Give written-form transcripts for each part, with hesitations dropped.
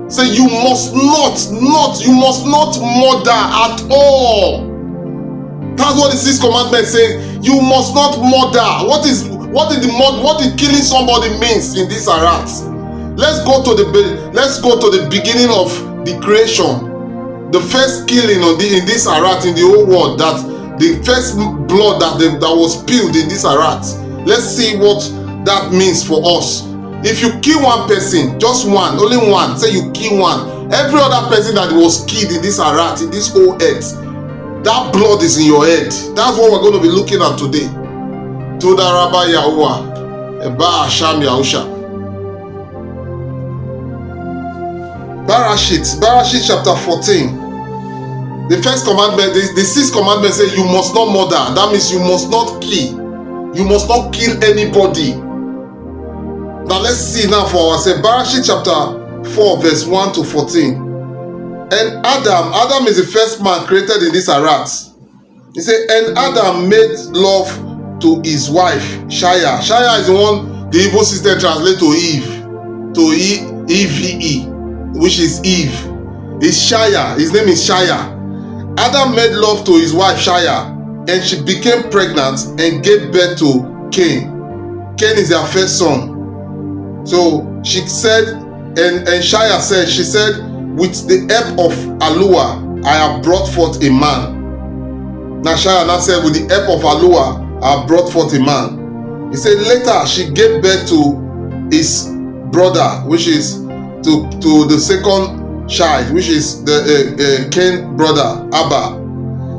Say you must not murder at all. That's what the sixth commandment says. You must not murder. What is killing somebody means in this arat? Let's go to the beginning of the creation. The first killing in this arat in the whole world, that the first blood that was spilled in this arat. Let's see what that means for us. If you kill one person, just one, only one, say you kill one, every other person that was killed in this arat, in this whole earth, that blood is in your head. That's what we're going to be looking at today. Toda Rabba Yahuwah, Eba Hashem Yahusha. Bereshit chapter 14. The first commandment, the sixth commandment says you must not murder. That means you must not kill. You must not kill anybody. Now let's see now for ourselves. Bereshit chapter 4 verse 1 to 14. And Adam is the first man created in this arat. He said, and Adam made love to his wife, Shaya. Shaya is the one the Hebrew system translates to Eve. To E-V-E, which is Eve. It's Shaya. His name is Shaya. Adam made love to his wife, Shaya, and she became pregnant and gave birth to Cain. Cain is their first son. So she said, and Shaya said, she said, with the help of YAHUAH, I have brought forth a man. Now Shaya now said, with the help of YAHUAH, I have brought forth a man. He said, later she gave birth to his brother, which is to the second child, which is the Cain brother, Abba.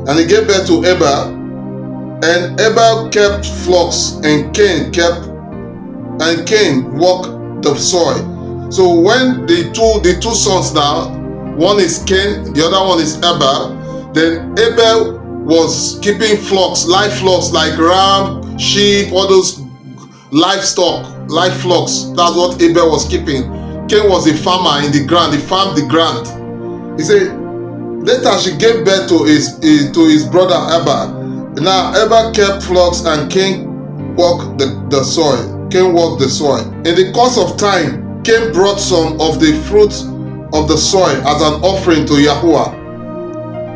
And he gave birth to Abel. And Abel kept flocks, and Cain walked the soil. So when the two sons now, one is Cain, the other one is Abel. Then Abel was keeping flocks, live flocks like ram, sheep, all those livestock, live flocks. That's what Abel was keeping. Cain was a farmer in the ground. He farmed the ground. He said later she gave birth to his brother Abel. Now Abel kept flocks and Cain walked the soil. Cain walked the soil. In the course of time, Cain brought some of the fruit of the soil as an offering to YAHUAH.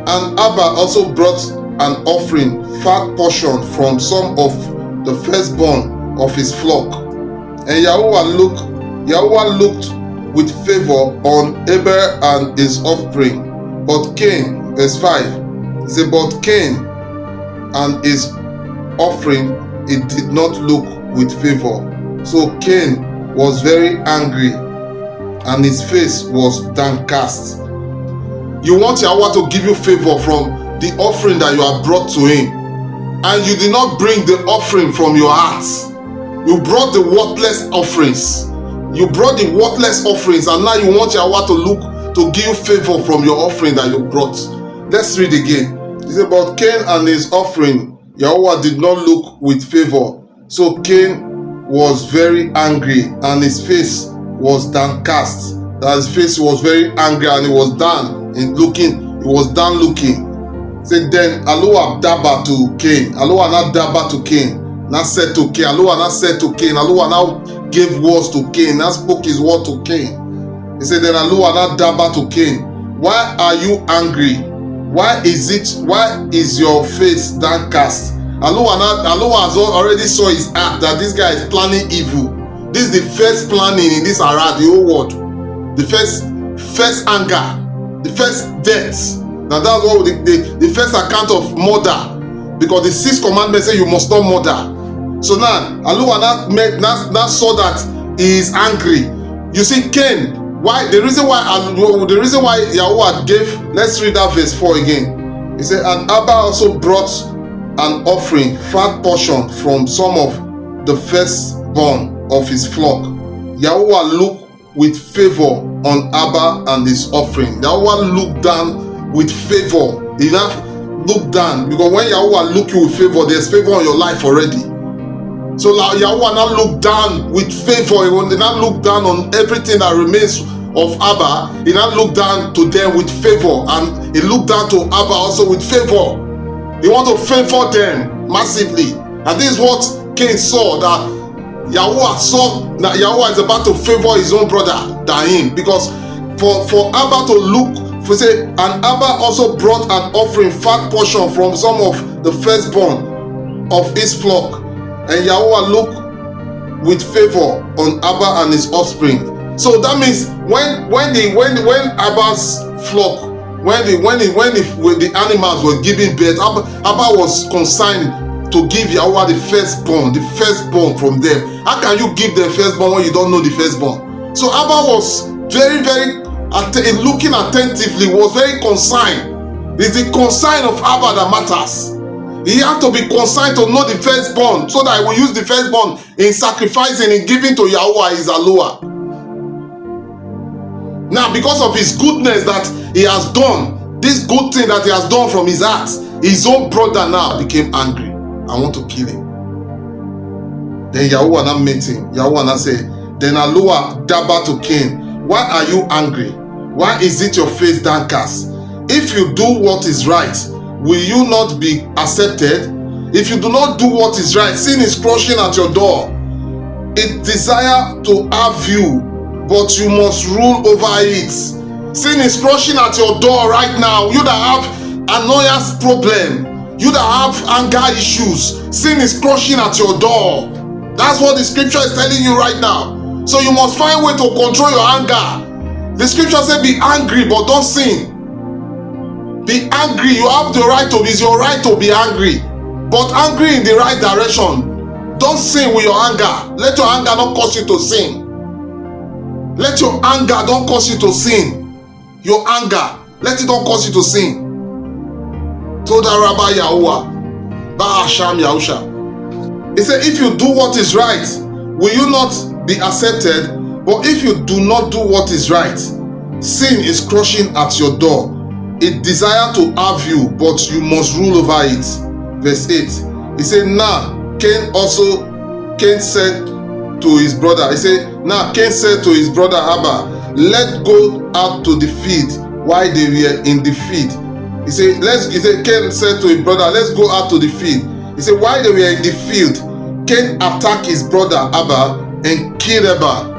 And Abel also brought an offering, fat portion from some of the firstborn of his flock. And YAHUAH looked with favor on Abel and his offspring. But Cain, verse 5, he said, but Cain and his offering, it did not look with favor. So Cain was very angry and his face was downcast. You want YAHUAH to give you favor from the offering that you have brought to him, and you did not bring the offering from your heart. You brought the worthless offerings. You brought the worthless offerings, and now you want YAHUAH to give you favor from your offering that you brought. Let's read again. He said, but Cain and his offering, YAHUAH did not look with favor. So Cain was very angry and his face was downcast. His face was very angry and he was down looking. Said then YAHUAH dabba to Cain. YAHUAH now dabba to Cain. Now said to Cain. YAHUAH now gave words to Cain. Now spoke his word to Cain. He said then YAHUAH now dabba to Cain. Why are you angry? Why is your face downcast? YAHUAH has already saw his act that this guy is planning evil. This is the first planning in this arat, the whole world. The first anger, the first death. Now that's what the first account of murder, because the sixth commandment says you must not murder. So now YAHUAH now saw that he is angry. You see, Cain. Why the reason why YAHUAH gave? Let's read that verse 4 again. He said, and Abba also brought an offering, fat portion from some of the firstborn of his flock. YAHUAH looked with favor on Abba and his offering. YAHUAH looked down with favor. He now looked down, because when YAHUAH look you with favor, there's favor on your life already. So YAHUAH now looked down with favor. He now looked down on everything that remains of Abba. He now looked down to them with favor, and he looked down to Abba also with favor. He want to favor them massively. And this is what Cain saw, that YAHUAH saw that YAHUAH is about to favor his own brother than him, because for Abba to look, for say, and Abba also brought an offering, fat portion from some of the firstborn of his flock. And Yahuwah looked with favor on Abba and his offspring. So that means when Abba's flock, when the animals were giving birth, Abba was consigned to give Yahuwah the firstborn from them. How can you give the firstborn when you don't know the firstborn? So Abba was very, very looking attentively, was very consigned. It's the consign of Abba that matters. He has to be consigned to know the firstborn, so that he will use the firstborn in sacrificing and giving to Yahuwah his Aloha. Now, because of his goodness that he has done, this good thing that he has done from his heart, his own brother now became angry. I want to kill him. Then Yahuwah now met him. Yahuwah now said, then Aloha dabba to Cain, why are you angry? Why is it your face downcast? If you do what is right, will you not be accepted? If you do not do what is right, sin is crushing at your door. It desire to have you, but you must rule over it. Sin is crushing at your door right now. You that have annoyance problem, you that have anger issues, sin is crushing at your door. That's what the scripture is telling you right now. So you must find a way to control your anger. The scripture says be angry, but don't sin. Be angry. You have the right to be. It's your right to be angry, but angry in the right direction. Don't sin with your anger. Let your anger not cause you to sin. Let your anger don't cause you to sin. Your anger, let it don't cause you to sin. Toda Rabbi Yahuwah, Ba'asham Yahusha. He said, if you do what is right, will you not be accepted? But if you do not do what is right, sin is crushing at your door. It desire to have you, but you must rule over it. Verse 8. He said, now Cain said to his brother, Cain said to his brother Abba, let's go out to the field while they were in the field. Cain said to his brother, let's go out to the field. He said, while they were in the field, Cain attacked his brother Abba and killed Abba.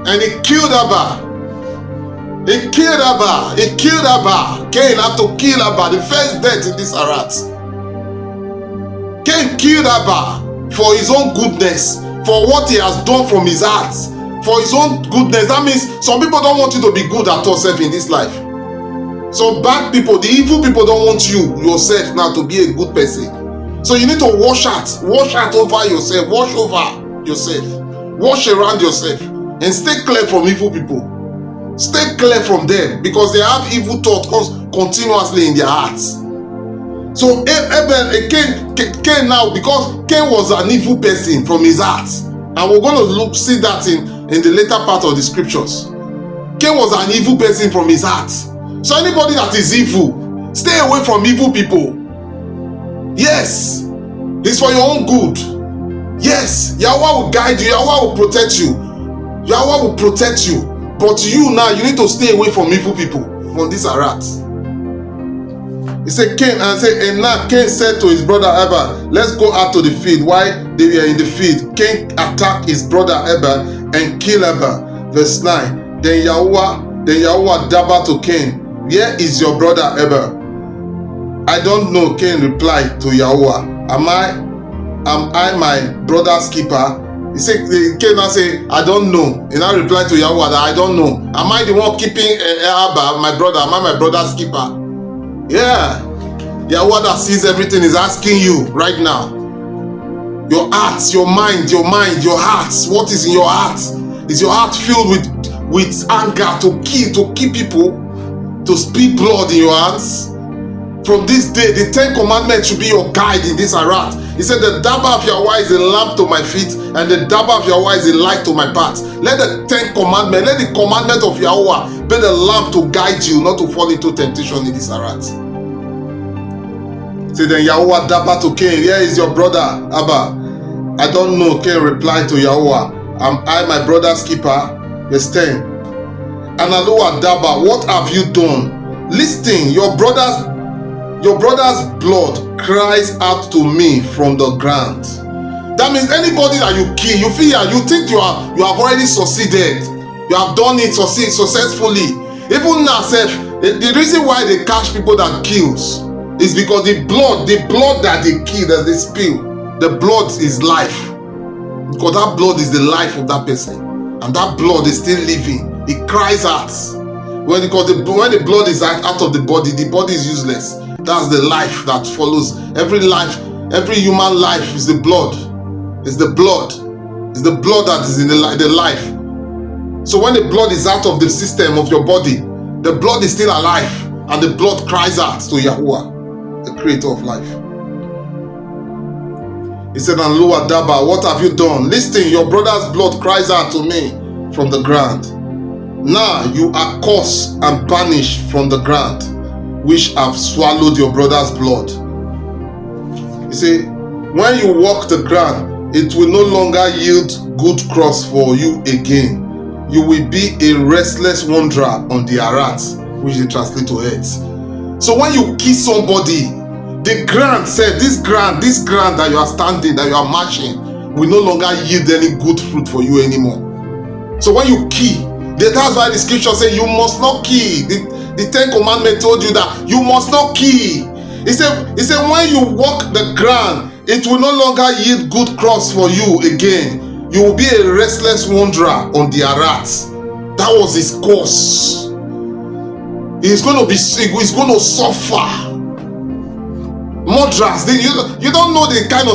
And he killed Abba. He killed Abba. He killed Abba. Cain had to kill Abba, the first death in this Arat. Cain killed Abba for his own goodness, for what he has done from his heart, for his own goodness. That means some people don't want you to be good at yourself in this life. Some bad people, the evil people, don't want you yourself now to be a good person. So you need to wash out over yourself, wash over yourself, wash around yourself, and stay clear from evil people. Stay clear from them, because they have evil thoughts continuously in their hearts. So Cain now, because Cain was an evil person from his heart, and we're going to see that in the later part of the scriptures. Cain was an evil person from his heart. So anybody that is evil, stay away from evil people. Yes, it's for your own good. Yes, Yahuwah will guide you, Yahuwah will protect you, Yahuwah will protect you. But you now, you need to stay away from evil people, from this Arat. He said, and now Cain said to his brother Abba, let's go out to the field. While they were in the field, Cain attacked his brother Abba and killed Abba. Verse 9. Then Yahuwah dabba to Cain, where is your brother Abba? I don't know, Cain replied to Yahuwah. Am I my brother's keeper? He said, Cain now say, I don't know. He now replied to Yahuwah that I don't know. Am I the one keeping Abba, my brother? Am I my brother's keeper? Yeah. Yahuwah that sees everything is asking you right now. Your heart, your mind, your heart. What is in your heart? Is your heart filled with anger to kill people, to spill blood in your hands? From this day, the 10 commandments should be your guide in this Arat. He said, the dabba of Yahuwah is a lamp to my feet, and the dabba of Yahuwah is a light to my path. Let the 10 commandments, let the commandment of Yahuwah be the lamp to guide you, not to fall into temptation in this Arat. So then Yahuwah dabba to Cain, here is your brother Abba. I don't know, Cain replied to Yahuwah. Am I my brother's keeper? Verse 10. And Aloha dabba, what have you done? Listen, your brother's blood cries out to me from the ground. That means anybody that you kill, you think you have already succeeded. You have done it successfully. Even now, the reason why they catch people that kills is because the blood that they kill, that they spill, the blood is life. Because that blood is the life of that person, and that blood is still living. It cries out. When the blood is out of the body is useless. That's the life that follows. Every human life is the blood. It's the blood. It's the blood that is in the life. So when the blood is out of the system of your body, the blood is still alive, and the blood cries out to Yahuwah, the creator of life. He said, and Lu Adaba, what have you done? Listen, your brother's blood cries out to me from the ground. Now you are cursed and banished from the ground, which have swallowed your brother's blood. You see, when you walk the ground, it will no longer yield good crops for you again. You will be a restless wanderer on the Arat, which they translate to earth. So when you kill somebody, the ground said, this ground that you are standing, that you are marching, will no longer yield any good fruit for you anymore. So when you kill, that's why the scripture says you must not kill. The 10 Commandments told you that you must not kill. He said when you walk the ground, it will no longer yield good crops for you again. You will be a restless wanderer on the Arat. That was his course. He's going to be sick. He's going to suffer. Murderers, you don't know the kind of